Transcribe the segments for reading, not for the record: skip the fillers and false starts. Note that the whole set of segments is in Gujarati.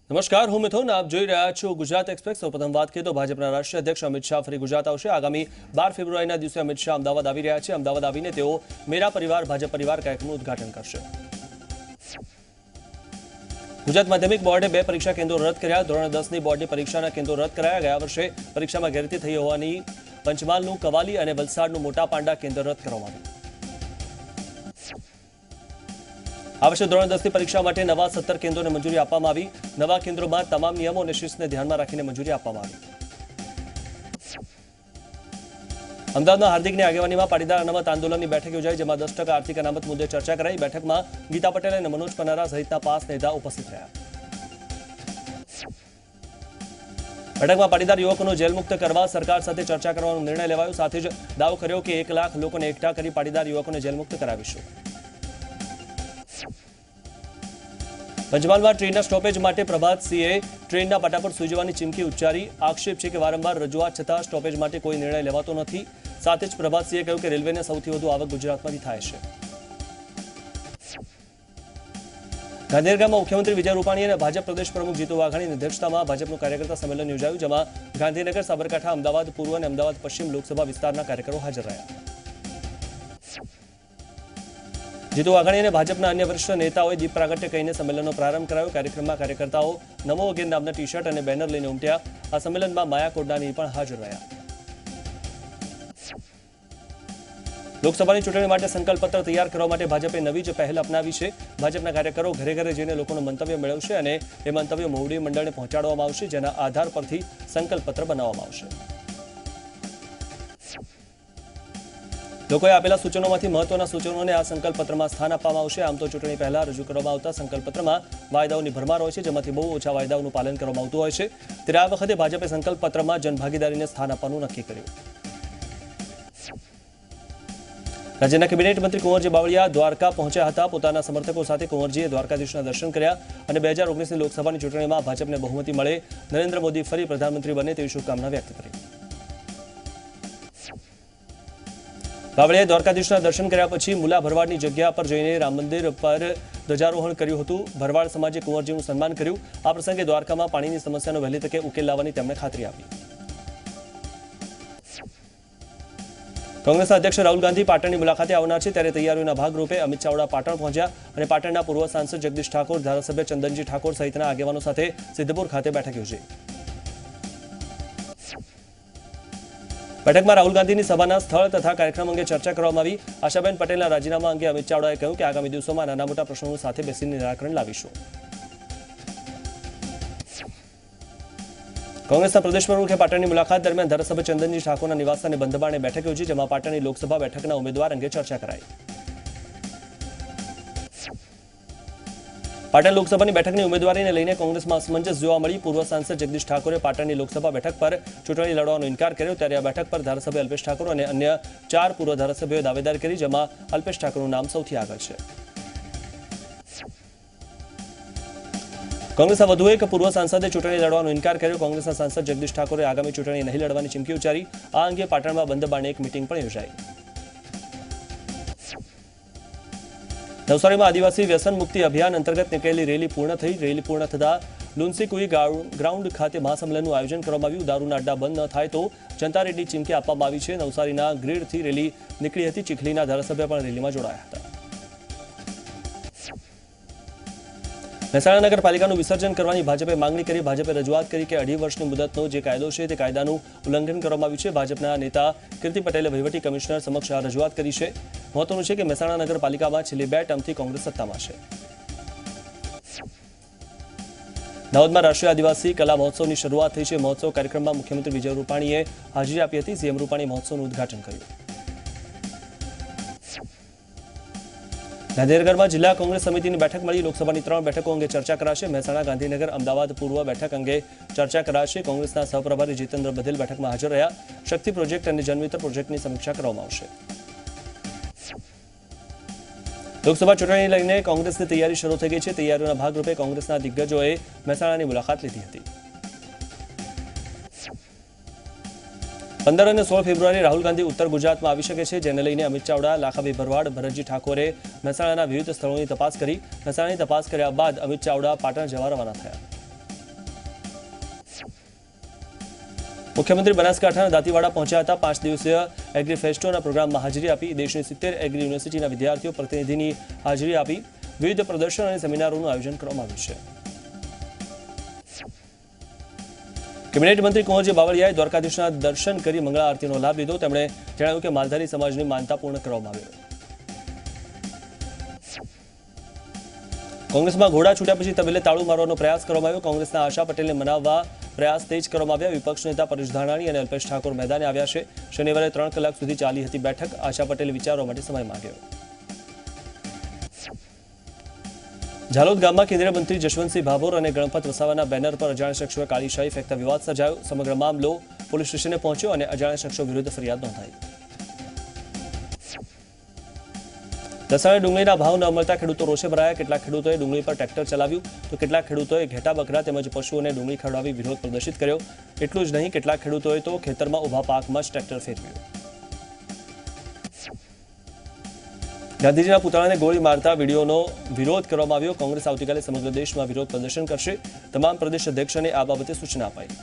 નમસ્કાર, હું મિથુન. આપ જોઈ રહ્યા છો ગુજરાત એક્સપ્રેસ. પ્રથમ વાત કરીએ તો ભાજપના રાષ્ટ્રીય અધ્યક્ષ અમિત શાહ ફરી ગુજરાત આવશે. આગામી 12 ફેબ્રુઆરીના દિવસે અમિત શાહ અમદાવાદ આવી રહ્યા છે. અમદાવાદ આવીને તેઓ મેરા પરિવાર ભાજપ પરિવાર કાર્યક્રમનું ઉદઘાટન કરશે. ગુજરાત માધ્યમિક બોર્ડે 2 પરીક્ષા કેન્દ્રો રદ કર્યા. ધોરણ 10ની બોર્ડની પરીક્ષાના કેન્દ્રો રદ કરાયા. ગયા વર્ષે પરીક્ષામાં ગેરરીતિ થઈ હોવાની પંચમહાલનું કવાલી અને વલસાડનું મોટા પાંડા કેન્દ્ર રદ કરવામાં આવ્યું. આ વર્ષે ધોરણ 10ની પરીક્ષા માટે નવા 17 કેન્દ્રોને મંજૂરી આપવામાં આવી. નવા કેન્દ્રોમાં તમામ નિયમો અને શિસ્તને ધ્યાનમાં રાખીને મંજૂરી આપવામાં આવી. અમદાવાદમાં હાર્દિકની આગેવાનીમાં પાટીદાર અનામત આંદોલનની બેઠક યોજાઈ, જેમાં 10% આર્થિક અનામત મુદ્દે ચર્ચા કરાઈ. બેઠકમાં ગીતા પટેલ અને મનોજ પનારા સહિતના 5 નેતા ઉપસ્થિત રહ્યા. બેઠકમાં પાટીદાર યુવકોનો જેલમુક્ત કરવા સરકાર સાથે ચર્ચા કરવાનો નિર્ણય લેવાયો. સાથે જ દાવો કર્યો કે 1 લાખ લોકોને એકઠા કરી પાટીદાર યુવકોને જેલમુક્ત કરાવીશું. પંચમહાલમાં ટ્રેનના સ્ટોપેજ માટે પ્રભાતસિંહે ટ્રેનના પાટા પર સૂઈ જવાની ચીમકી ઉચ્ચારી. આક્ષેપ છે કે વારંવાર રજૂઆત છતાં સ્ટોપેજ માટે કોઈ નિર્ણય લેવાતો નથી. સાથે જ પ્રભાતસિંહે કહ્યું કે રેલવેને સૌથી વધુ આવક ગુજરાતમાંથી થાય છે. ગાંધીનગરમાં મુખ્યમંત્રી વિજય રૂપાણી અને ભાજપ પ્રદેશ પ્રમુખ જીતુ વાઘાણીની અધ્યક્ષતામાં ભાજપનું કાર્યકર્તા સંમેલન યોજાયું, જેમાં ગાંધીનગર, સાબરકાંઠા, અમદાવાદ પૂર્વ અને અમદાવાદ પશ્ચિમ લોકસભા વિસ્તારના કાર્યકરો હાજર રહ્યા. જીતુ વાઘાણી અને ભાજપના અન્ય વરિષ્ઠ નેતાઓએ દીપ પ્રાગટ્ય કરીને સંમેલનનો પ્રારંભ કરાયો. કાર્યક્રમમાં કાર્યકર્તાઓ નમો અગેન નામના ટી-શર્ટ અને બેનર લઈને ઉમટ્યા. આ સંમેલનમાં માયા કોડનાની પણ હાજર રહ્યા. લોકસભાની ચૂંટણી માટે સંકલ્પપત્ર તૈયાર કરવા માટે ભાજપે નવી જ પહેલ અપનાવી છે. ભાજપના કાર્યકરો ઘરે ઘરે જઈને લોકોનું મંતવ્ય મેળવશે અને એ મંતવ્યો મોવડી મંડળને પહોંચાડવામાં આવશે, જેના આધાર પરથી સંકલ્પપત્ર બનાવવામાં આવશે. લોકોએ આપેલા સૂચનોમાંથી મહત્વના સૂચનોને આ સંકલ્પપત્રમાં સ્થાન આપવામાં આવશે. આમ તો ચૂંટણી પહેલા રજૂ કરવામાં આવતા સંકલ્પપત્રમાં વાયદાઓની ભરમાર હોય છે, જેમાંથી બહુ ઓછા વાયદાઓનું પાલન કરવામાં આવતું હોય છે. ત્યારે આ વખતે ભાજપે સંકલ્પપત્રમાં જનભાગીદારીને સ્થાન આપવાનું નક્કી કર્યું. રાજ્યના કેબિનેટ મંત્રી કુંવરજી બાવળિયા દ્વારકા પહોંચ્યા હતા. પોતાના સમર્થકો સાથે કુંવરજીએ દ્વારકાધીશના દર્શન કર્યા અને 2019ની લોકસભાની ચૂંટણીમાં ભાજપને બહુમતી મળે, નરેન્દ્ર મોદી ફરી પ્રધાનમંત્રી બને તેવી શુભકામના વ્યક્ત કરી. બાવળિયાએ દ્વારકાધીશના દર્શન કર્યા પછી મુલા ભરવાડની જગ્યા પર જઈને રામ મંદિર પર ધ્વજારોહણ કર્યું હતું. ભરવાડ સમાજે કુંવરજીનું સન્માન કર્યું. આ પ્રસંગે દ્વારકામાં પાણીની સમસ્યાનો વહેલી તકે ઉકેલ લાવવાની તેમણે ખાતરી આપી. કોંગ્રેસના અધ્યક્ષ રાહુલ ગાંધી પાટણની મુલાકાતે આવનાર છે, ત્યારે તૈયારીઓના ભાગરૂપે અમિત ચાવડા પાટણ પહોંચ્યા અને પાટણના પૂર્વ સાંસદ જગદીશ ઠાકોર, ધારાસભ્ય ચંદનજી ઠાકોર સહિતના આગેવાનો સાથે સિદ્ધપુર ખાતે બેઠક યોજી. બેઠકમાં રાહુલ ગાંધીની સભાના સ્થળ તથા કાર્યક્રમ અંગે ચર્ચા કરવામાં આવી. આશાબેન પટેલના રાજીનામા અંગે અમિત ચાવડાએ કહ્યું કે આગામી દિવસોમાં નાના મોટા પ્રશ્નોનું સાથે બેસીને નિરાકરણ લાવીશું. કોંગ્રેસના પ્રદેશ પ્રમુખે પાટણની મુલાકાત દરમિયાન ધારાસભ્ય ચંદનજી ઠાકોરના નિવાસસ્થાને બંધબારણે બેઠક યોજી, જેમાં પાટણની લોકસભા બેઠકના ઉમેદવાર અંગે ચર્ચા કરાઈ. પાટણ લોકસભાની બેઠકની ઉમેદવારીને લઈને કોંગ્રેસમાં અસમંજસ જોવા મળી. પૂર્વ સાંસદ જગદીશ ઠાકોરે પાટણની લોકસભા બેઠક પર ચૂંટણી લડવાનો ઇનકાર કર્યો, ત્યારે આ બેઠક પર ધારાસભ્ય અલ્પેશ ઠાકોર અને અન્ય 4 પૂર્વ ધારાસભ્યોએ દાવેદારી કરી, જેમાં અલ્પેશ ઠાકોરનું નામ સૌથી આગળ છે. કોંગ્રેસના વધુ એક પૂર્વ સાંસદે ચૂંટણી લડવાનો ઇનકાર કર્યો. કોંગ્રેસના સાંસદ જગદીશ ઠાકોરે આગામી ચૂંટણી નહીં લડવાની ચીમકી ઉચ્ચારી. આ અંગે પાટણમાં બંધબારણે એક મિટિંગ પણ યોજાઈ. નવસારીમાં આદિવાસી વ્યસન મુક્તિ અભિયાન અંતર્ગત નીકળેલી રેલી પૂર્ણ થઈ. રેલી પૂર્ણ થતાં લુન્સીકુઈ ગ્રાઉન્ડ ખાતે મહાસંમેલનનું આયોજન કરવામાં આવ્યું. દારૂના અડ્ડા બંધ ન થાય તો જનતા રેલી ચીમકી આપવામાં આવી છે. નવસારીના ગ્રીડથી રેલી નીકળી હતી. ચીખલીના ધારાસભ્ય પણ રેલીમાં જોડાયા હતા. મહેસાણા નગરપાલિકાનું વિસર્જન કરવાની ભાજપે માંગણી કરી. ભાજપે રજૂઆત કરી કે 2.5 વર્ષની મુદતનો જે કાયદો છે તે કાયદાનું ઉલ્લંઘન કરવામાં આવ્યું છે. ભાજપના નેતા કીર્તિ પટેલે વહીવટી કમિશનર સમક્ષ આ રજૂઆત કરી છે. મહત્વનું છે કે મહેસાણા નગરપાલિકામાં છેલ્લી 2 ટર્મથી કોંગ્રેસ સત્તામાં છે. દાહોદમાં રાષ્ટ્રીય આદિવાસી કલા મહોત્સવની શરૂઆત થઈ છે. મહોત્સવ કાર્યક્રમમાં મુખ્યમંત્રી વિજય રૂપાણીએ હાજરી આપી હતી. સીએમ રૂપાણી મહોત્સવનું ઉદઘાટન કર્યું. ગાંધીનગરમાં જિલ્લા કોંગ્રેસ સમિતિની બેઠક મળી. લોકસભાની 3 બેઠકો અંગે ચર્ચા કરાશે. મહેસાણા, ગાંધીનગર, અમદાવાદ પૂર્વ બેઠક અંગે ચર્ચા કરાશે. કોંગ્રેસના સહપ્રભારી જીતેન્દ્ર બધેલ બેઠકમાં હાજર રહ્યા. શક્તિ પ્રોજેક્ટ અને જનમિત્ર પ્રોજેક્ટની સમીક્ષા કરવામાં આવશે. લોકસભા ચૂંટણી લઈને કોંગ્રેસની તૈયારી શરૂ થઈ ગઈ છે. તૈયારીઓના ભાગરૂપે કોંગ્રેસના દિગ્ગજોએ મહેસાણાની મુલાકાત લીધી હતી. 15 અને 16 ફેબ્રુઆરી રાહુલ ગાંધી ઉત્તર ગુજરાતમાં આવી શકે છે, જેને લઈને અમિત ચાવડા, લાખાભાઈ ભરવાડ, ભરતજી ઠાકોરે મહેસાણાના વિવિધ સ્થળોની તપાસ કરી. મહેસાણાની તપાસ કર્યા બાદ અમિત ચાવડા પાટણ જવા રવાના થયા. મુખ્યમંત્રી બનાસકાંઠાના દાંતીવાડા પહોંચ્યા હતા. 5 દિવસીય એગ્રી ફેસ્ટોના પ્રોગ્રામમાં હાજરી આપી. દેશની 70 એગ્રી યુનિવર્સિટીના વિદ્યાર્થીઓ પ્રતિનિધિની હાજરી આપી. વિવિધ પ્રદર્શન અને સેમિનારોનું આયોજન કરવામાં આવ્યું છે. કેબિનેટ મંત્રી કુંવરજી બાવળિયાએ દ્વારકાધીશના દર્શન કરી મંગળા આરતીનો લાભ લીધો. તેમણે જણાવ્યું કે માલધારી સમાજની માનતા પૂર્ણ કરવામાં આવી. કોંગ્રેસમાં ઘોડા છૂટ્યા પછી તબેલે તાળું મારવાનો પ્રયાસ કરવામાં આવ્યો. કોંગ્રેસના આશા પટેલને મનાવવા પ્રયાસ તેજ કરવામાં આવ્યા. વિપક્ષ નેતા પરેશ ધાનાણી અને અલ્પેશ ઠાકોર મેદાને આવ્યા છે. શનિવારે 3 કલાક સુધી ચાલી હતી બેઠક. આશા પટેલે વિચારવા માટે સમય માંગ્યો. ઝાલોદ ગામમાં કેન્દ્રીય મંત્રી જશવંતસિંહ ભાભોર અને ગણપત વસાવાના બેનર પર અજાણ્યા શખ્સોએ કાળી શાહી ફેંકતા વિવાદ સર્જાયો. સમગ્ર મામલો પોલીસ સ્ટેશને પહોંચ્યો અને અજાણ્યા શખ્સો વિરુદ્ધ ફરિયાદ નોંધાઈ. દસાણે ડુંગળીના ભાવ ન મળતા ખેડૂતો રોષે ભરાયા. કેટલાક ખેડૂતોએ ડુંગળી પર ટ્રેક્ટર ચલાવ્યું તો કેટલાક ખેડૂતોએ ઘેટા બકરા તેમજ પશુઓને ડુંગળી ખવડાવી વિરોધ પ્રદર્શિત કર્યો. એટલું જ નહીં, કેટલાક ખેડૂતોએ તો ખેતરમાં ઊભા પાકમાં જ ટ્રેક્ટર ફેરવ્યું. ગાંધીજીના પુતળાને ગોળી મારતા વિડીયોનો વિરોધ કરવામાં આવ્યો. કોંગ્રેસ આવતીકાલે સમગ્ર દેશમાં વિરોધ પ્રદર્શન કરશે. તમામ પ્રદેશ અધ્યક્ષને આ બાબતે સૂચના અપાઈ.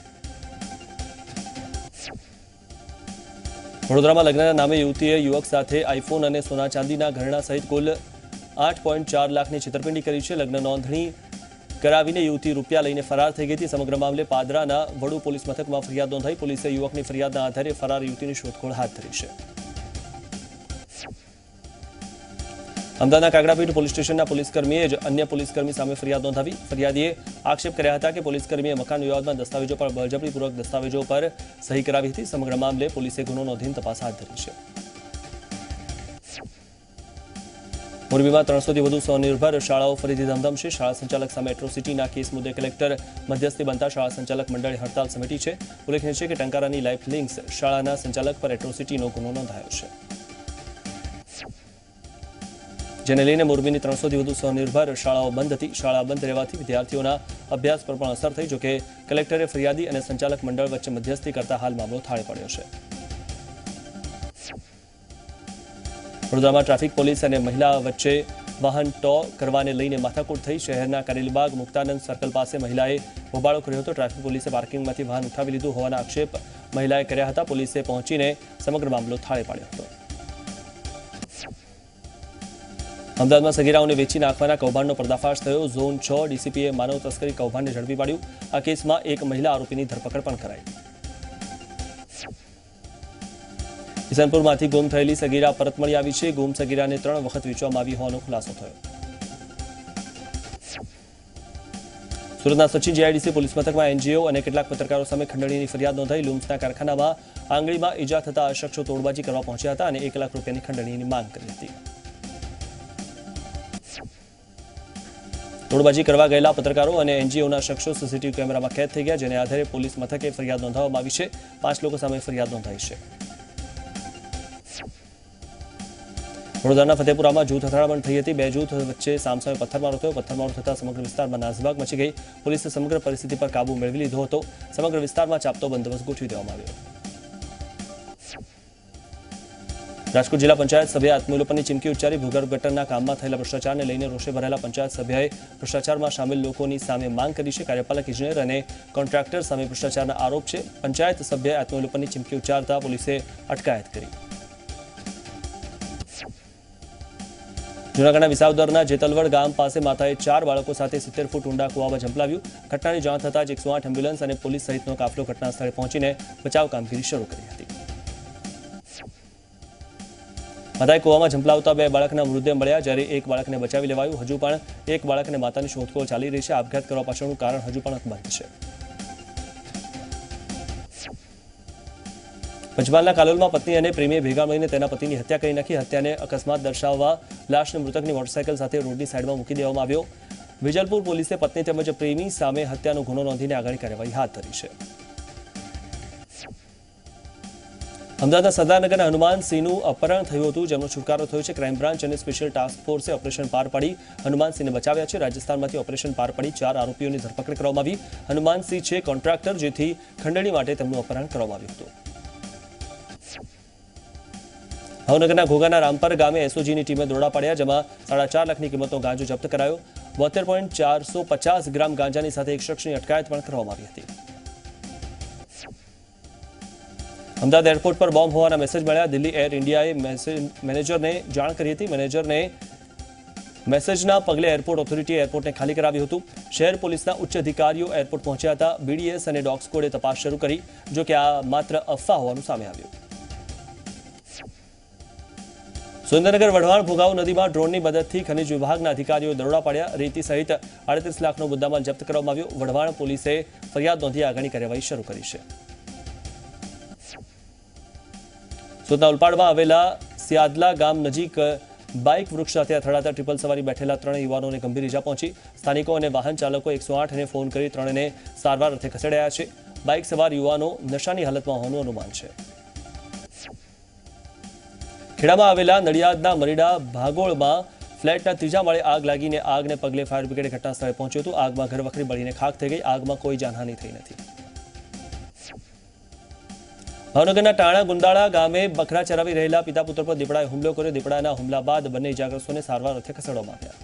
વડોદરામાં લગ્નના નામે યુવતીએ યુવક સાથે આઈફોન અને સોના ચાંદીના ઘરેણાં સહિત કુલ 8.4 લાખની છેતરપિંડી કરી છે. લગ્ન નોંધણી કરાવીને યુવતી રૂપિયા લઈને ફરાર થઈ ગઈ હતી. સમગ્ર મામલે પાદરાના વડુ પોલીસ મથકમાં ફરિયાદ નોંધાઈ. પોલીસે યુવકની ફરિયાદના આધારે ફરાર યુવતીની શોધખોળ હાથ ધરી છે. અમદાવાદના કાગડાપીઠ પોલીસ સ્ટેશનના પોલીસકર્મીએ જ અન્ય પોલીસકર્મી સામે ફરિયાદ નોંધાવી. ફરિયાદીએ આક્ષેપ કર્યા હતા કે પોલીસકર્મીએ મકાન વિવાદમાં દસ્તાવેજો પર બળજબરીપૂર્વક દસ્તાવેજો પર સહી કરાવી હતી. સમગ્ર મામલે પોલીસે ગુનો નોંધીને તપાસ હાથ ધરી છે. મોરબીમાં 300થી વધુ સ્વનિર્ભર શાળાઓ ફરીથી ધમધમશે. શાળા સંચાલક સામે એટ્રોસિટીના કેસ મુદ્દે કલેક્ટર મધ્યસ્થી બનતા શાળા સંચાલક મંડળે હડતાલ સમેટી છે. ઉલ્લેખનીય છે કે ટંકારાની લાઇફ લિંક્સ શાળાના સંચાલક પર એટ્રોસિટીનો ગુનો નોંધાયો છે, જેને લઈને મોરબીની 300થી વધુ સ્વનિર્ભર શાળાઓ બંધ હતી. શાળા બંધ રહેવાથી વિદ્યાર્થીઓના અભ્યાસ પર પણ અસર થઈ. જોકે કલેક્ટરે ફરિયાદી અને સંચાલક મંડળ વચ્ચે મધ્યસ્થી કરતા હાલ મામલો થાળે પડ્યો છે. વડોદરામાં ટ્રાફિક પોલીસ અને મહિલા વચ્ચે વાહન ટો કરવાને લઈને માથાકૂટ થઈ. શહેરના કારેલીબાગ મુક્તાનંદ સર્કલ પાસે મહિલાએ હોબાળો કર્યો હતો. ટ્રાફિક પોલીસે પાર્કિંગમાંથી વાહન ઉઠાવી લીધું હોવાના આક્ષેપ મહિલાએ કર્યા હતા. પોલીસે પહોંચીને સમગ્ર મામલો થાળે પાડ્યો હતો. અમદાવાદમાં સગીરાઓને વેચી નાખવાના કૌભાંડનો પર્દાફાશ થયો. ઝોન 6 ડીસીપીએ માનવ તસ્કરી કૌભાંડને ઝડપી પાડ્યું. આ કેસમાં એક મહિલા આરોપીની ધરપકડ પણ કરાઈ. કિશનપુરમાંથી ગુમ થયેલી સગીરા પરત મળી આવી છે. ગુમ સગીરાને 3 વખત વેચવામાં આવી હોવાનો ખુલાસો થયો. સુરતના સચિન જીઆઈડીસી પોલીસ મથકમાં એનજીઓ અને કેટલાક પત્રકારો સામે ખંડણીની ફરિયાદ નોંધાઈ. લુમ્સના કારખાનામાં આંગળીમાં ઈજા થતા આ શખ્સો તોડબાજી કરવા પહોંચ્યા હતા અને 1 લાખ રૂપિયાની ખંડણીની માંગ કરી હતી. તોડબાજી કરવા ગયેલા પત્રકારો અને એનજીઓના શખ્સો સીસીટીવી કેમેરામાં કેદ થઈ ગયા, જેને આધારે પોલીસ મથકે ફરિયાદ નોંધાવવામાં આવી છે. 5 લોકો સામે ફરિયાદ નોંધાઈ છે. વડોદરાના ફતેપુરામાં જૂથ અથડામણ થઈ હતી. 2 જૂથ વચ્ચે સામસામે પથ્થરમારો થયો. પથ્થરમારો થતાં સમગ્ર વિસ્તારમાં નાસભાગ મચી ગઈ. પોલીસે સમગ્ર પરિસ્થિતિ પર કાબુ મેળવી લીધો હતો. સમગ્ર વિસ્તારમાં ચાંપતો બંદોબસ્ત ગોઠવી દેવામાં આવ્યો. રાજકોટ જિલ્લા પંચાયત સભ્યએ આત્મવિલોપનની ચીમકી ઉચ્ચારી. ભૂગર્ભ ગટરના કામમાં થયેલા ભ્રષ્ટાચારને લઈને રોષે ભરાયેલા પંચાયત સભ્યએ ભ્રષ્ટાચારમાં સામેલ લોકોની સામે માંગ કરી છે. કાર્યપાલક ઇજનેર અને કોન્ટ્રાક્ટર સામે ભ્રષ્ટાચારના આરોપ છે. પંચાયત સભ્યએ આત્મવિલોપનની ચીમકી ઉચ્ચારતા પોલીસે અટકાયત કરી. જૂનાગઢના વિસાવદરના જેતલવડ ગામ પાસે માતાએ 4 બાળકો સાથે 70 ફૂટ ઊંડા કૂવામાં ઝંપલાવ્યું. ઘટનાની જાણ થતાં જ 108 એમ્બ્યુલન્સ અને પોલીસ સહિતનો કાફલો ઘટના સ્થળે પહોંચીને બચાવ કામગીરી શરૂ કરી હતી. માતાએ કૂવામાં ઝંપલાવતા 2 બાળકના મૃતદેહ મળ્યા, જ્યારે 1 બાળકને બચાવી લેવાયું. હજુ પણ 1 બાળકને માતાની શોધખોળ ચાલી રહી છે. આપઘાત કરવા પાછળનું કારણ હજુ પણ અકબંધ છે. પંચમહાલના કાલોલમાં પત્ની અને પ્રેમીએ ભેગા મળીને તેના પતિની હત્યા કરી નાખી. હત્યાને અકસ્માત દર્શાવવા લાશને મૃતકની મોટરસાયકલ સાથે રોડની સાઈડમાં મૂકી દેવામાં આવ્યો. વિજલપુર પોલીસે પત્ની તેમજ પ્રેમી સામે હત્યાનો ગુનો નોંધીને આગળની કાર્યવાહી હાથ ધરી છે. અમદાવાદના સરદારનગરના હનુમાન સિંહનું અપહરણ થયું હતું, જેમનો છુટકારો થયો છે. ક્રાઇમ બ્રાન્ચ અને સ્પેશિયલ ટાસ્ક ફોર્સે ઓપરેશન પાર પાડી હનુમાન સિંહને બચાવ્યા છે. રાજસ્થાનમાંથી ઓપરેશન પાર પાડી 4 આરોપીઓની ધરપકડ કરવામાં આવી. હનુમાન સિંહ છે કોન્ટ્રાક્ટર, જેથી ખંડણી માટે તેમનું અપહરણ કરવામાં આવ્યું હતું. ભાવનગરના ઘોઘાના રામપર ગામે એસઓજીની ટીમે દરોડા પાડ્યા, જેમાં 4.5 લાખની કિંમતનો ગાંજો જપ્ત કરાયો. 72.450 ગ્રામ ગાંજાની સાથે એક શખ્સની અટકાયત પણ કરવામાં આવી હતી. અમદાવાદ એરપોર્ટ પર બોમ્બ હોવાના મેસેજ મળ્યા. દિલ્હી એર ઇન્ડિયાએ મેનેજરને જાણ કરી હતી. મેનેજરને મેસેજના પગલે એરપોર્ટ ઓથોરિટીએ એરપોર્ટને ખાલી કરાવ્યું હતું. શહેર પોલીસના ઉચ્ચ અધિકારીઓ એરપોર્ટ પહોંચ્યા હતા. BDS અને ડોગ સ્ક્વોડે તપાસ શરૂ કરી. જો કે આ માત્ર અફવા હોવાનું સામે આવ્યું. સુરેન્દ્રનગર વઢવાણ ભોગાવો નદીમાં ડ્રોનની મદદથી ખનિજ વિભાગના અધિકારીઓ દરોડા પાડ્યા. રેતી સહિત 38 લાખનો મુદ્દામાલ જપ્ત કરવામાં આવ્યો. વઢવાણ પોલીસે ફરિયાદ નોંધી આગળની કાર્યવાહી શરૂ કરી છે. સુરતના ઉલપાડમાં આવેલા સિયાદલા ગામ નજીક બાઇક વૃક્ષ સાથે અથડાતા ટ્રિપલ સવારી બેઠેલા 3 યુવાનોને ગંભીર ઇજા પહોંચી. સ્થાનિકો અને વાહન ચાલકો 108ને ફોન કરી 3ને સારવાર અર્થે ખસેડાયા છે. બાઇક સવાર યુવાનો નશાની હાલતમાં હોવાનું અનુમાન છે. ખેડામાં આવેલા નડિયાદના મરીડા ભાગોળમાં ફ્લેટના 3જા માળે આગ લાગીને આગને પગલે ફાયર બ્રિગેડ ઘટના સ્થળે પહોંચ્યું હતું. આગમાં ઘરવખરી બળીને ખાખ થઈ ગઈ. આગમાં કોઈ જાનહાનિ થઈ નથી. ભાવનગરના ટાણા ગુંદાળા ગામે બકરા ચરાવી રહેલા પિતા પુત્ર પર દીપડાએ હુમલો કર્યો. દીપડાના હુમલા બાદ બંને ઇજાગ્રસ્તોને સારવાર અર્થે ખસેડવામાં આવ્યા.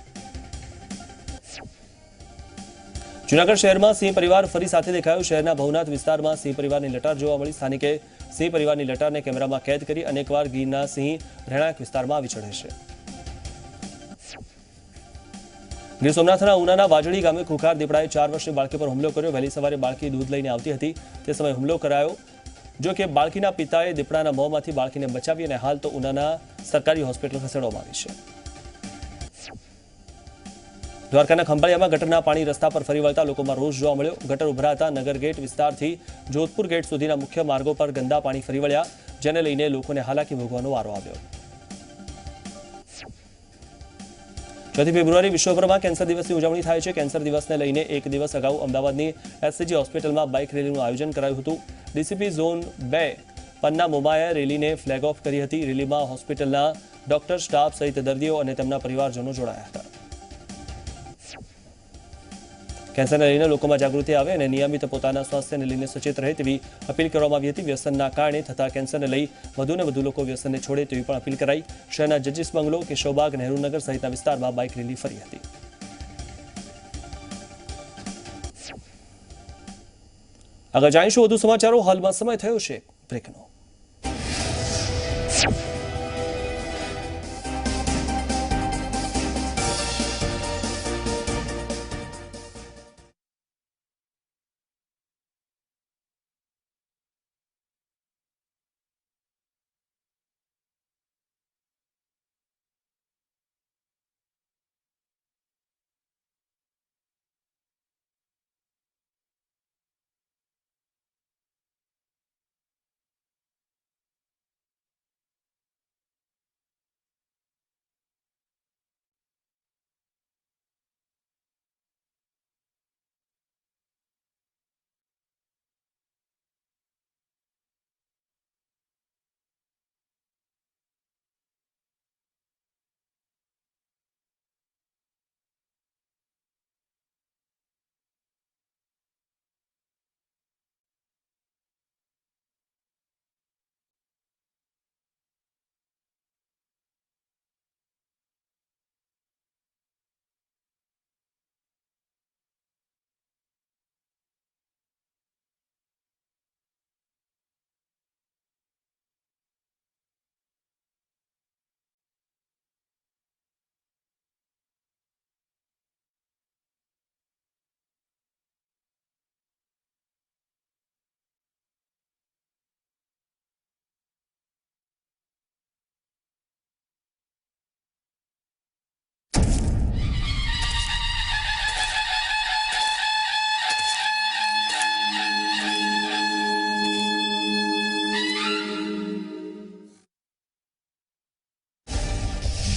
જૂનાગઢ શહેરમાં સિંહ પરિવાર ફરી સાથે દેખાયો. શહેરના ભવનાથ વિસ્તારમાં સિંહ પરિવારની લટાર જોવા મળી. સ્થાનિકે સિંહ પરિવારની લટારને કેમેરામાં કેદ કરી. અનેકવાર ગીરના સિંહ રહેણાંક વિસ્તારમાં આવી ચઢે છે. ગીર સોમનાથના ઉનાના વાજળી ગામે ખુખાર દીપડાએ 4 વર્ષની બાળકી પર હુમલો કર્યો. વહેલી સવારે બાળકી દૂધ લઈને આવતી હતી તે સમયે હુમલો કરાયો. જો કે બાળકીના પિતાએ દીપડાના મોંમાંથી બાળકીને બચાવી અને હાલ તો ઉનાના સરકારી હોસ્પિટલ ખસેડવામાં આવી છે. દ્વારકાના ખંભાળિયામાં ગટરના પાણી રસ્તા પર ફરી વળતા લોકોમાં રોષ જોવા મળ્યો. ગટર ઉભરાતા નગર ગેટ વિસ્તારથી જોધપુર ગેટ સુધીના મુખ્ય માર્ગો પર ગંદા પાણી ફરી વળ્યા, જેને લઈને લોકોને હાલાકી ભોગવવાનો વારો આવ્યો. 4 ફેબ્રુઆરી વિશ્વભરમાં કેન્સર દિવસની ઉજવણી થાય છે. કેન્સર દિવસને લઈને એક દિવસ અગાઉ અમદાવાદની SCG હોસ્પિટલમાં બાઇક રેલીનું આયોજન કરાયું હતું. ડીસીપી ઝોન 2 પન્ના મોમાએ રેલીને ફ્લેગ ઓફ કરી હતી. રેલીમાં હોસ્પિટલના ડોક્ટર, સ્ટાફ સહિત દર્દીઓ અને તેમના પરિવારજનો જોડાયા હતા. કેન્સરને લઈને લોકોમાં જાગૃતિ આવે અને નિયમિત પોતાના સ્વાસ્થ્યને લઈને સચેત રહે તેવી અપીલ કરવામાં આવી હતી. વ્યસનના કારણે થતા કેન્સરને લઈ વધુને વધુ લોકો વ્યસનને છોડે તેવી પણ અપીલ કરાઈ. શહેરના જજીસ બંગલો, કેશવબાગ, નહેરુનગર સહિતના વિસ્તારમાં બાઇક રેલી ફરી હતી. આગળ જાણીશું વધુ સમાચારો. હાલમાં સમય થયો છે બ્રેકનો.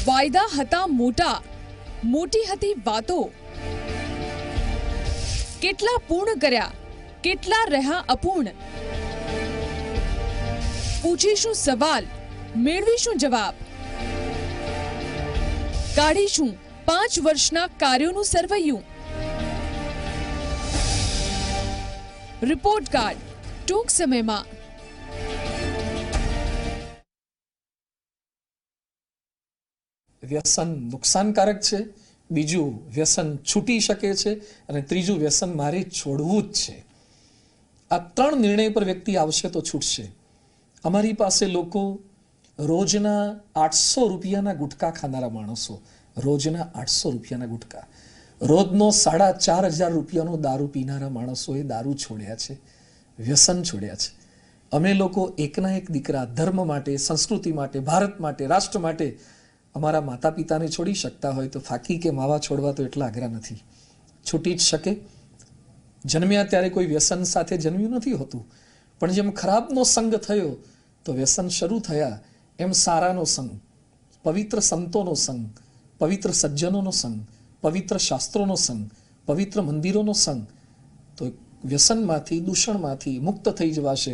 વાયદા હતા મોટા, મોટી હતી વાતો. કેટલા પૂર્ણ કર્યા, કેટલા રહ્યા અપૂર્ણ. પૂછીશું સવાલ, મેળવીશું જવાબ. કાઢીશું 5 વર્ષના કાર્યોનું સર્વૈયું. રિપોર્ટ કાર્ડ ટૂંક સમયમાં. વ્યસન નુકસાનકારક છે, બીજું વ્યસન છૂટી શકે છે અને ત્રીજું વ્યસન મારે છોડવું જ છે. આ 3 નિર્ણય પર વ્યક્તિ આવશે તો છૂટશે. અમારી પાસે લોકો રોજના 800 રૂપિયાના ગુટકા ખાનારા માણસો, રોજના 800 રૂપિયાના ગુટકા, રોજનો 4,500 રૂપિયાનો દારૂ પીનારા માણસોએ દારૂ છોડ્યા છે, વ્યસન છોડ્યા છે. અમે લોકો એકના એક દીકરા ધર્મ માટે, સંસ્કૃતિ માટે, ભારત માટે, રાષ્ટ્ર માટે અમારા માતા પિતાને છોડી શકતા હોય તો ફાકી કે માવા છોડવા તો એટલા અઘરા નથી. છૂટી જ શકે. જન્મ્યા ત્યારે કોઈ વ્યસન સાથે જન્મ્યું નથી હોતું, પણ જેમ ખરાબનો સંગ થયો તો વ્યસન શરૂ થયા, એમ સારાનો સંગ, પવિત્ર સંતોનો સંગ, પવિત્ર સજ્જનોનો સંગ, પવિત્ર શાસ્ત્રોનો સંગ, પવિત્ર મંદિરોનો સંગ, તો વ્યસનમાંથી, દૂષણમાંથી મુક્ત થઈ જવાશે.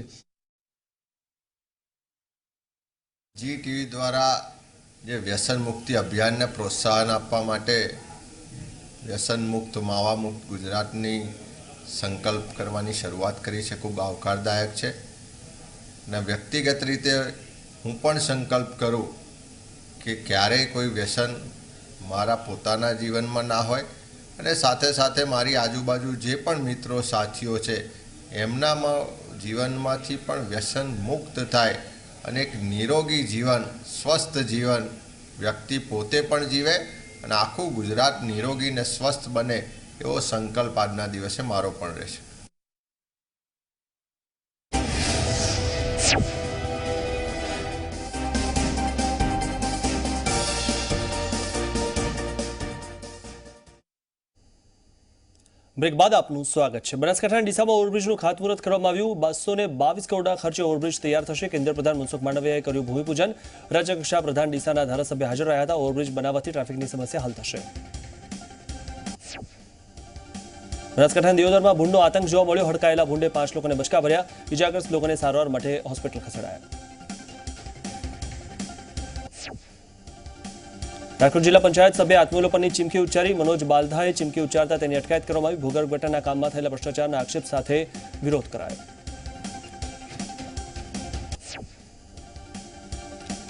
જી ટીવી દ્વારા જે વ્યસન મુક્તિ અભિયાનને પ્રોત્સાહન આપવા માટે વ્યસન મુક્ત, માવા મુક્ત ગુજરાતની સંકલ્પ કરવાની શરૂઆત કરી છે, ખૂબ આવકારદાયક છે. અને વ્યક્તિગત રીતે હું પણ સંકલ્પ કરું કે ક્યારેય કોઈ વ્યસન મારા પોતાના જીવનમાં ના હોય, અને સાથે સાથે મારી આજુબાજુ જે પણ મિત્રો સાથીઓ છે એમનામાં જીવનમાંથી પણ વ્યસન મુક્ત થાય અને એક નિરોગી જીવન, સ્વસ્થ જીવન વ્યક્તિ પોતે પણ જીવે અને આખું ગુજરાત નિરોગી અને સ્વસ્થ બને, એવો સંકલ્પ આજના દિવસે મારો પણ રહેશે. બ્રેક બાદ આપનું સ્વાગત છે. બનાસકાંઠાના ડીસામાં ઓવરબ્રિજનું ખાતમુહૂર્ત કરવામાં આવ્યું. 222 કરોડના ખર્ચે ઓવરબ્રિજ તૈયાર થશે. કેન્દ્રીય પ્રધાન મનસુખ માંડવિયાએ કર્યું ભૂમિપૂજન. રાજ્યકક્ષા પ્રધાન ડીસાના ધારાસભ્ય હાજર રહ્યા હતા. ઓવરબ્રિજ બનાવવાથી ટ્રાફિકની સમસ્યા હલ થશે. બનાસકાંઠાના દિયોદરમાં ભૂંડનો આતંક જોવા મળ્યો. હડકાયેલા ભૂંડે 5 લોકોને બચકા ભર્યા. ઇજાગ્રસ્ત લોકોને સારવાર માટે હોસ્પિટલ ખસેડાયા. રાજકોટ જિલ્લા પંચાયત સભ્ય આત્મવિલોપનની ચીમકી ઉચ્ચારી. મનોજ બાલધાએ ચીમકી ઉચ્ચારતા તેની અટકાયત કરવામાં આવી. ભૂગર્ભ ગટરના કામમાં થયેલા ભ્રષ્ટાચારના આક્ષેપ સાથે વિરોધ કરાયો.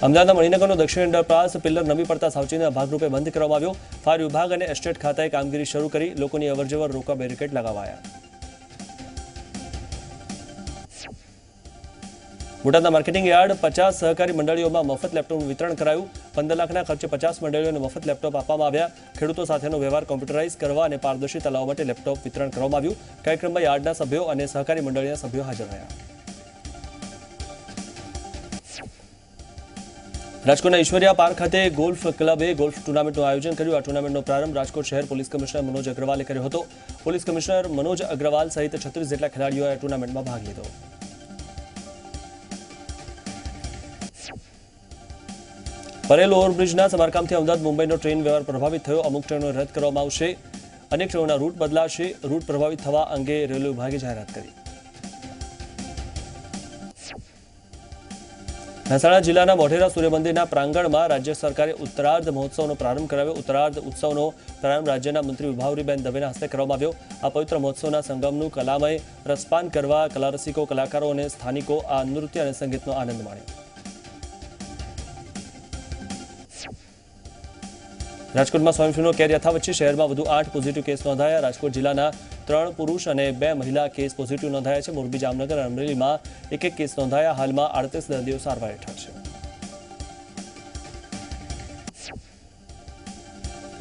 અમદાવાદના મણિનગરનો દક્ષિણ અંડરપાસ પિલ્લર નમી પડતા સાવચેતીના ભાગરૂપે બંધ કરવામાં આવ્યો. ફાયર વિભાગ અને એસ્ટેટ ખાતાએ કામગીરી શરૂ કરી. લોકોની અવરજવર રોકવા બેરિકેડ લગાવાયા. બોટાદના માર્કેટિંગ યાર્ડ 50 સહકારી મંડળીઓમાં મફત લેપટોપનું વિતરણ કરાયું. 15 લાખના ખર્ચે 50 મંડળીઓને મફત લેપટોપ આપવામાં આવ્યા. ખેડૂતો સાથેનો વ્યવહાર કોમ્પ્યુટરાઇઝ કરવા અને પારદર્શિતા લાવવા માટે લેપટોપ વિતરણ કરવામાં આવ્યું. કાર્યક્રમમાં યાર્ડના સભ્યો અને સહકારી મંડળીના સભ્યો હાજર રહ્યા. રાજકોટના ઈશ્વરિયા પાર્ક ખાતે ગોલ્ફ ક્લબે ગોલ્ફ ટુર્નામેન્ટનું આયોજન કર્યું. આ ટુર્નામેન્ટનો પ્રારંભ રાજકોટ શહેર પોલીસ કમિશનર મનોજ અગ્રવાલે કર્યો હતો. પોલીસ કમિશનર મનોજ અગ્રવાલ સહિત 36 જેટલા ખેલાડીઓએ આ ટુર્નામેન્ટમાં ભાગ લીધો. પરેલ ઓવરબ્રિજના સમારકામથી અમદાવાદ મુંબઈનો ટ્રેન વ્યવહાર પ્રભાવિત થયો. અમુક ટ્રેનો રદ કરવામાં આવશે. અનેક ટ્રેનોના રૂટ બદલાશે. રૂટ પ્રભાવિત થવા અંગે રેલવે વિભાગે જાહેરાત કરી. મહેસાણા જિલ્લાના મોઢેરા સૂર્યમંદિરના પ્રાંગણમાં રાજ્ય સરકારે ઉત્તરાર્ધ મહોત્સવનો પ્રારંભ કરાવ્યો. ઉત્તરાર્ધ ઉત્સવનો પ્રારંભ રાજ્યના મંત્રી વિભાવરીબેન દવેના હસ્તે કરવામાં આવ્યો. આ પવિત્ર મહોત્સવના સંગમનું કલામય રસપાન કરવા કલારસિકો, કલાકારો અને સ્થાનિકો આ નૃત્ય અને સંગીતનો આનંદ માણ્યો. રાજકોટમાં સ્વાઇન ફ્લૂનો કેર યથાવત છે. શહેરમાં વધુ 8 પોઝિટિવ કેસ નોંધાયા. રાજકોટ જિલ્લાના 3 પુરુષ અને 2 મહિલા કેસ પોઝિટિવ નોંધાયા છે. મોરબી, જામનગર અને અમરેલીમાં 1 કેસ નોંધાયા. હાલમાં 38 દર્દીઓ સારવાર હેઠળ છે.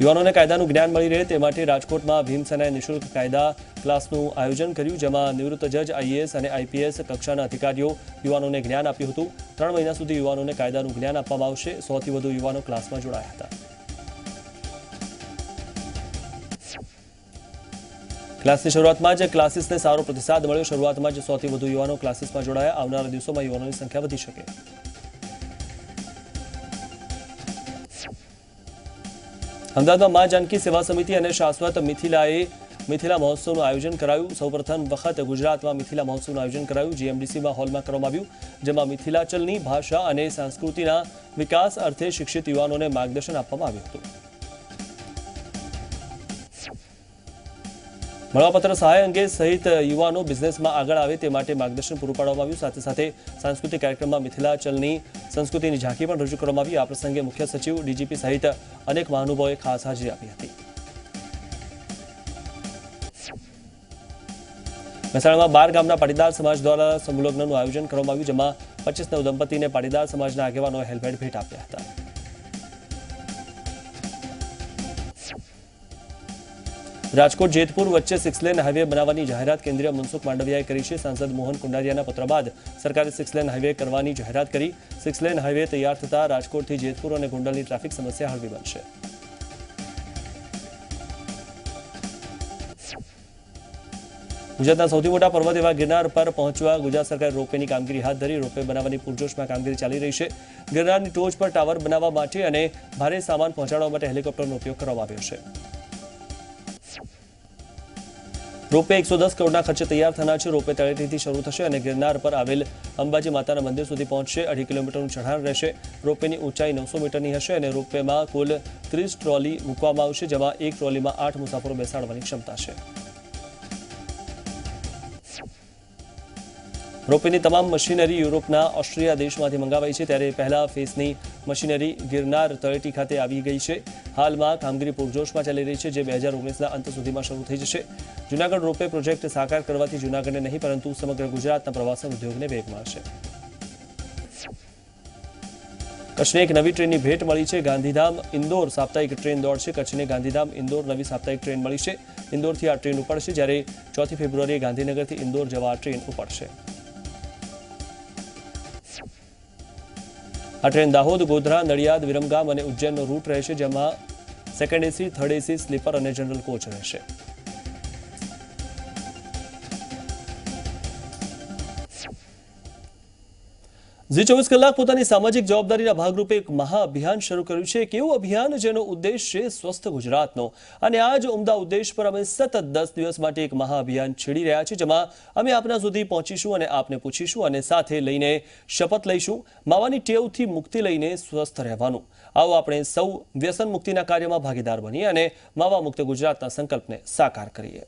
યુવાનોને કાયદાનું જ્ઞાન મળી રહે તે માટે રાજકોટમાં ભીમસેનાએ નિઃશુલ્ક કાયદા ક્લાસનું આયોજન કર્યું, જેમાં નિવૃત્ત જજ, આઈએએસ અને આઈપીએસ કક્ષાના અધિકારીઓ યુવાનોને જ્ઞાન આપ્યું હતું. 3 મહિના સુધી યુવાનોને કાયદાનું જ્ઞાન આપવામાં આવશે. 100થી વધુ યુવાનો ક્લાસમાં જોડાયા હતા. ક્લાસની શરૂઆતમાં જ ક્લાસીસને સારો પ્રતિસાદ મળ્યો. શરૂઆતમાં જ 100થી વધુ યુવાનો ક્લાસીસમાં જોડાયા. આવનારા દિવસોમાં યુવાનોની સંખ્યા વધી શકે. અમદાવાદમાં મા જાનકી સેવા સમિતિ અને શાશ્વત મિથિલા મહોત્સવનું આયોજન કરાયું. સૌપ્રથમ વખત ગુજરાતમાં મિથિલા મહોત્સવનું આયોજન કરાયું. જીએમડીસીમાં હોલમાં કરવામાં આવ્યું, જેમાં મિથિલાચલની ભાષા અને સંસ્કૃતિના વિકાસ અર્થે શિક્ષિત યુવાનોને માર્ગદર્શન આપવામાં આવ્યું હતું. મળવાપત્ર સહાય અંગે સહિત યુવાનો બિઝનેસમાં આગળ આવે તે માટે માર્ગદર્શન પૂરું પાડવામાં આવ્યું. સાથે સાથે સાંસ્કૃતિક કાર્યક્રમમાં મિથિલાચલની સંસ્કૃતિની ઝાંખી પણ રજૂ કરવામાં આવી. આ પ્રસંગે મુખ્ય સચિવ, ડીજીપી સહિત અનેક મહાનુભાવોએ ખાસ હાજરી આપી હતી. મહેસાણામાં 12 ગામના પાટીદાર સમાજ દ્વારા સમૂહલગ્નનું આયોજન કરવામાં આવ્યું, જેમાં 25 નવ દંપતીને પાટીદાર સમાજના આગેવાનોએ હેલ્મેટ ભેટ આપ્યા હતા. રાજકોટ જેતપુર વચ્ચે 6 લેન હાઈવે બનાવવાની જાહેરાત કેન્દ્રીય મનસુખ માંડવિયાએ કરી છે. સાંસદ મોહન કુંડારિયાના પત્ર બાદ સરકારે 6 લેન હાઈવે કરવાની જાહેરાત કરી. 6 લેન હાઈવે તૈયાર થતા રાજકોટથી જેતપુર અને ગોંડલની ટ્રાફિક સમસ્યા હળવી બનશે. ગુજરાતના સૌથી મોટા પર્વત એવા ગિરનાર પર પહોંચવા ગુજરાત સરકારે રોપવેની કામગીરી હાથ ધરી. રોપવે બનાવવાની પૂરજોશમાં કામગીરી ચાલી રહી છે. ગિરનારની ટોચ પર ટાવર બનાવવા માટે અને ભારે સામાન પહોંચાડવા માટે હેલિકોપ્ટરનો ઉપયોગ કરવામાં આવ્યો છે. રોપવે 110 કરોડના ખર્ચે તૈયાર થનાર છે. રોપવે તળેટીથી શરૂ થશે અને ગિરનાર પર આવેલ અંબાજી માતાના મંદિર સુધી પહોંચશે. 2.5 કિલોમીટરનું ચઢાણ રહેશે. રોપવેની ઊંચાઈ 900 મીટરની હશે અને રોપવેમાં કુલ 30 ટ્રોલી મૂકવામાં આવશે, જેમાં એક ટ્રોલીમાં 8 મુસાફરો બેસાડવાની ક્ષમતા છે. રોપવેની તમામ મશીનરી યુરોપના ઓસ્ટ્રિયા દેશમાંથી મંગાવાઈ છે, ત્યારે પહેલા ફેઝની મશીનરી ગિરનાર તળેટી ખાતે આવી ગઈ છે. હાલમાં કામગીરી પૂરજોશમાં ચાલી રહી છે, જે 2019ના અંત સુધીમાં શરૂ થઈ જશે. જૂનાગઢ રોપવે પ્રોજેક્ટ સાકાર કરવાથી જૂનાગઢને નહીં પરંતુ સમગ્ર ગુજરાતના પ્રવાસન ઉદ્યોગને વેગ મળશે. કચ્છને એક નવી ટ્રેનની ભેટ મળી છે. ગાંધીધામ ઇન્દોર સાપ્તાહિક ટ્રેન દોડશે. કચ્છને ગાંધીધામ ઇન્દોર નવી સાપ્તાહિક ટ્રેન મળી છે. ઇન્દોરથી આ ટ્રેન ઉપડશે, જ્યારે 4 ફેબ્રુઆરીએ ગાંધીનગરથી ઇન્દોર જવા આ ટ્રેન ઉપડશે. આ ટ્રેન દાહોદ, ગોધરા, નડિયાદ, વિરમગામ અને ઉજ્જૈનનો રૂટ રહેશે, જેમાં second AC, third AC, sleeper અને જનરલ કોચ રહેશે. ઝી 24 કલાક પોતાની સામાજિક જવાબદારીના ભાગરૂપે એક મહાઅભિયાન શરૂ કર્યું છે. એક એવું અભિયાન જેનો ઉદ્દેશ છે સ્વસ્થ ગુજરાતનો, અને આ જ ઉમદા ઉદ્દેશ પર અમે સતત 10 દિવસ માટે એક મહાઅભિયાન છેડી રહ્યા છીએ, જેમાં અમે આપના સુધી પહોંચીશું અને આપને પૂછીશું અને સાથે લઈને શપથ લઈશું માવાની ટેવથી મુક્તિ લઈને સ્વસ્થ રહેવાનું. આવો આપણે સૌ વ્યસન મુક્તિના કાર્યમાં ભાગીદાર બનીએ અને માવા મુક્ત ગુજરાતના સંકલ્પને સાકાર કરીએ.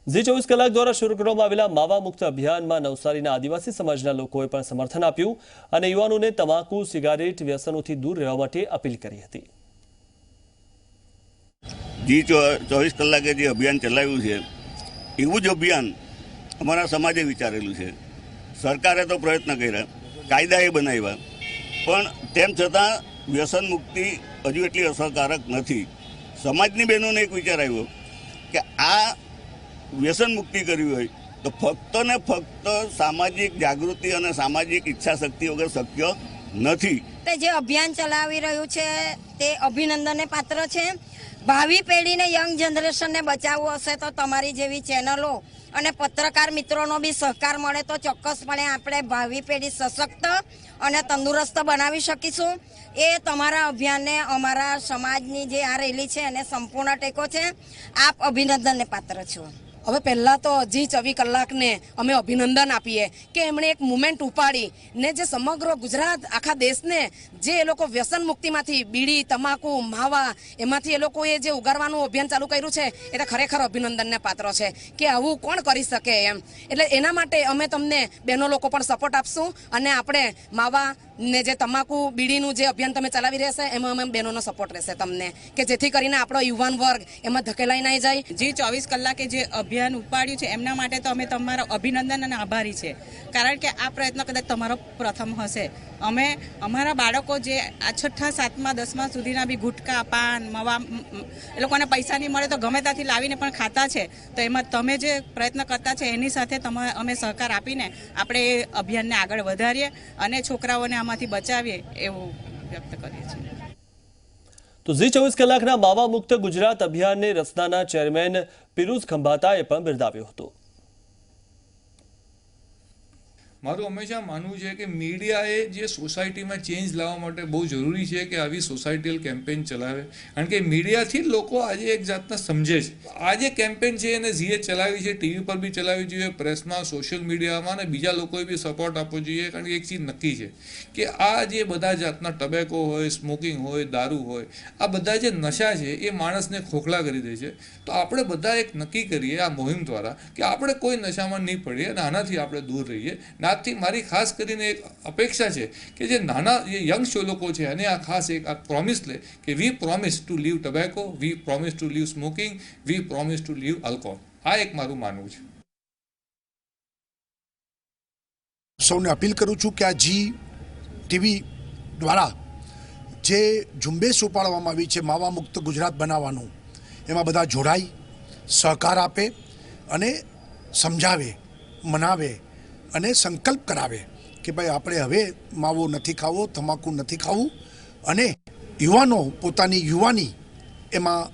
ઝી 24 કલાક દ્વારા શરૂ કરવામાં આવેલા માવા મુક્ત અભિયાનમાં નવસારીના આદિવાસી સમાજના લોકોએ પણ સમર્થન આપ્યું અને યુવાનોને તમાકુ, સિગારેટ વ્યસનોથી દૂર રહેવા માટે અપીલ કરી હતી. જી 24 કલાકે જે અભિયાન ચલાવ્યું છે, એવું જ અભિયાન અમારા સમાજે વિચારેલું છે. સરકારે તો પ્રયત્ન કર્યા, કાયદાએ બનાવ્યા, પણ તેમ છતાં વ્યસન મુક્તિ હજુ એટલી અસરકારક નથી. સમાજની બહેનોને એક વિચાર આવ્યો કે આ વ્યસન મુક્તિ કરવી હોય તો ફક્ત ને ફક્ત સામાજિક જાગૃતિ અને સામાજિક ઈચ્છા શક્તિ વગર શક્ય નથી. તે જે અભિયાન ચલાવી રહ્યું છે તે અભિનંદનને પાત્ર છે. ભાવિ પેઢીને, યંગ જનરેશનને બચાવવું હશે તો તમારી જેવી ચેનલો અને પત્રકાર મિત્રોનો બી સહકાર મળે તો ચોક્કસપણે આપણે ભાવિ પેઢી સશક્ત અને તંદુરસ્ત બનાવી શકીશું. એ તમારા અભિયાનને, અમારા સમાજની જે આ રેલી છે એને સંપૂર્ણ ટેકો છે. આપ અભિનંદનને પાત્ર છો. હવે પહેલાં તો ઝી 24 કલાકને અમે અભિનંદન આપીએ કે એમણે એક મુમેન્ટ ઉપાડી ને જે સમગ્ર ગુજરાત, આખા દેશને જે એ લોકો વ્યસન મુક્તિમાંથી બીડી, તમાકુ, માવા એમાંથી એ લોકોએ જે ઉગારવાનું અભિયાન ચાલુ કર્યું છે એ તો ખરેખર અભિનંદનને પાત્ર છે કે આવું કોણ કરી શકે એમ. એટલે એના માટે અમે તમને બહેનો લોકો પણ સપોર્ટ આપશું અને આપણે માવા ને જે તમાકુ, બીડીનું જે અભિયાન તમે ચલાવી રહેશે એમાં અમે બહેનોનો સપોર્ટ રહેશે તમને, કે જેથી કરીને આપણો યુવાન વર્ગ એમાં ધકેલાઈ નહીં જાય. જી 24 કલાકે જે અભિયાન ઉપાડ્યું છે એમના માટે તો અમે તમારો અભિનંદન અને આભારી છે, કારણ કે આ પ્રયત્ન કદાચ તમારો પ્રથમ હશે. અમે અમારા બાળકો જે આ 6ઠા, 7મા, 10મા સુધીના બી ગુટકા, પાન, મવા એ લોકોને પૈસા નહીં મળે તો ગમે ત્યાંથી લાવીને પણ ખાતા છે, તો એમાં તમે જે પ્રયત્ન કરતા છે એની સાથે અમે સહકાર આપીને આપણે એ અભિયાનને આગળ વધારીએ અને છોકરાઓને આમાંથી બચાવીએ એવું વ્યક્ત કરીએ છીએ. તો ઝી 24 કલાકના માવા મુક્ત ગુજરાત અભિયાનને રસનાના ચેરમેન પિરુઝ ખંભાતાએ પણ બિરદાવ્યું હતું. મારું હંમેશા માનવું છે કે મીડિયાએ જે સોસાયટીમાં ચેન્જ લાવવા માટે બહુ જરૂરી છે કે આવી સોસાયટીલ કેમ્પેન ચલાવે, કારણ કે મીડિયાથી જ લોકો આજે એક જાતના સમજે છે. આ જે કેમ્પેન છે એને ઝીએ ચલાવી છે, ટીવી પર બી ચલાવવી જોઈએ, પ્રેસમાં, સોશિયલ મીડિયામાં, અને બીજા લોકોએ બી સપોર્ટ આપવો જોઈએ, કારણ કે એક ચીજ નક્કી છે કે આ જે બધા જાતના ટબેકો હોય, સ્મોકિંગ હોય, દારૂ હોય, આ બધા જે નશા છે એ માણસને ખોખલા કરી દે છે. તો આપણે બધા એક નક્કી કરીએ આ મુહિમ દ્વારા કે આપણે કોઈ નશામાં નહીં પડીએ અને આનાથી આપણે દૂર રહીએ. આજથી મારી ખાસ કરીને એક અપેક્ષા છે કે જે નાના જે યંગ લોકો છે અને આ ખાસ એક આ પ્રોમિસ લે કે we promise to leave tobacco, we promise to leave smoking, we promise to leave alcohol. આ એક મારું માનવું છે. સૌને અપીલ કરું છું કે આ જી ટીવી દ્વારા જે ઝુંબેશ ઉપાડવામાં આવી છે માવા મુક્ત ગુજરાત બનાવવાનું, એમાં બધા જોડાઈ સહકાર આપે અને સમજાવે, મનાવે અને સંકલ્પ કરાવે કે ભાઈ આપણે હવે માવો નથી ખાવો, તમાકુ નથી ખાવું, અને યુવાનો પોતાની યુવાની એમાં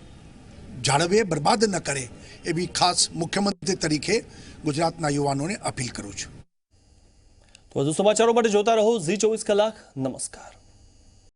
જાળવે, બરબાદ ન કરે, એવી ખાસ મુખ્યમંત્રી તરીકે ગુજરાતના યુવાનોને અપીલ કરું છું. વધુ સમાચારો માટે જોતા રહો ઝી 24 કલાક. નમસ્કાર.